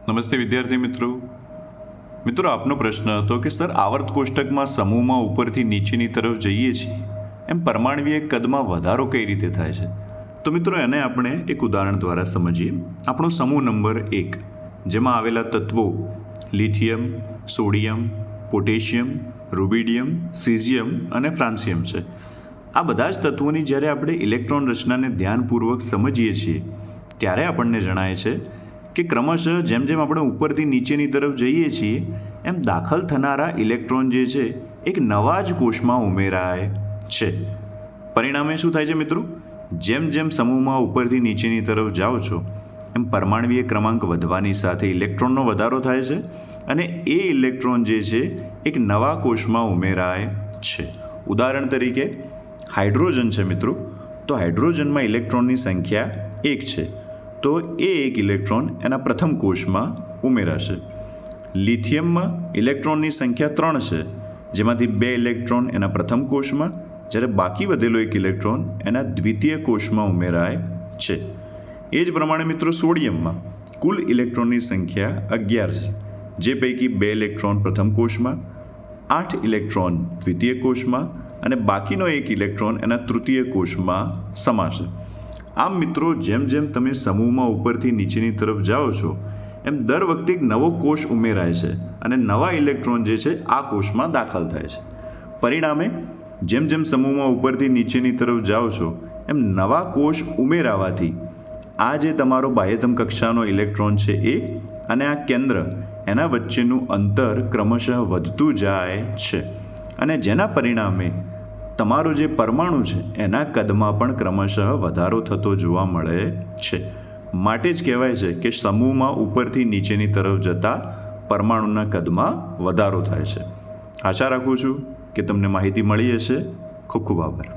નમસ્તે વિદ્યાર્થી મિત્રો આપનો પ્રશ્ન હતો કે સર આવર્ત કોષ્ટકમાં સમૂહમાં ઉપરથી નીચેની તરફ જઈએ છીએ એમ પરમાણવીય કદમાં વધારો કઈ રીતે થાય છે. તો મિત્રો એને આપણે એક ઉદાહરણ દ્વારા સમજીએ. આપણો સમૂહ નંબર 1 જેમાં આવેલા તત્વો lithium, sodium, potassium, rubidium, caesium અને ફ્રાન્સિયમ છે. આ બધા જ તત્વોની જ્યારે આપણે ઇલેક્ટ્રોન રચનાને ધ્યાનપૂર્વક સમજીએ છીએ ત્યારે આપણને જણાય છે કે ક્રમશઃ જેમ જેમ આપણે ઉપરથી નીચેની તરફ જઈએ છીએ એમ દાખલ થનારા ઇલેક્ટ્રોન જે છે એક નવા જ કોષમાં ઉમેરાય છે. પરિણામે શું થાય છે મિત્રો? જેમ જેમ સમૂહમાં ઉપરથી નીચેની તરફ જાઓ છો એમ પરમાણવીય ક્રમાંક વધવાની સાથે ઇલેક્ટ્રોનનો વધારો થાય છે અને એ ઇલેક્ટ્રોન જે છે એક નવા કોષમાં ઉમેરાય છે. ઉદાહરણ તરીકે હાઇડ્રોજન છે મિત્રો, તો હાઇડ્રોજનમાં ઇલેક્ટ્રોનની સંખ્યા 1 છે, તો એ એક ઇલેક્ટ્રોન એના પ્રથમ કોષમાં ઉમેરાશે. લિથિયમમાં ઇલેક્ટ્રોનની સંખ્યા 3 છે, જેમાંથી 2 ઇલેક્ટ્રોન એના પ્રથમ કોષમાં, જ્યારે બાકી વધેલો એક ઇલેક્ટ્રોન એના દ્વિતીય કોષમાં ઉમેરાય છે. એ જ પ્રમાણે મિત્રો સોડિયમમાં કુલ ઇલેક્ટ્રોનની સંખ્યા 11 છે, જે પૈકી 2 ઇલેક્ટ્રોન પ્રથમ કોષમાં, 8 ઇલેક્ટ્રોન દ્વિતીય કોષમાં અને બાકીનો એક ઇલેક્ટ્રોન એના તૃતીય કોષમાં સમાશે. આમ મિત્રો જેમ જેમ તમે સમૂહમાં ઉપરથી નીચેની તરફ જાઓ છો એમ દર વખતે એક નવો કોષ ઉમેરાય છે અને નવા ઇલેક્ટ્રોન જે છે આ કોષમાં દાખલ થાય છે. પરિણામે જેમ જેમ સમૂહમાં ઉપરથી નીચેની તરફ જાઓ છો એમ નવા કોષ ઉમેરાવાથી આ જે તમારો બાહ્યતમ કક્ષાનો ઇલેક્ટ્રોન છે એ અને આ કેન્દ્ર એના વચ્ચેનું અંતર ક્રમશઃ વધતું જાય છે અને જેના પરિણામે તમારો જે પરમાણુ છે એના કદમાં પણ ક્રમશઃ વધારો થતો જોવા મળે છે. માટે જ કહેવાય છે કે સમૂહમાં ઉપરથી નીચેની તરફ જતા પરમાણુના કદમાં વધારો થાય છે. આશા રાખું છું કે તમને માહિતી મળી હશે. ખૂબ ખૂબ આભાર.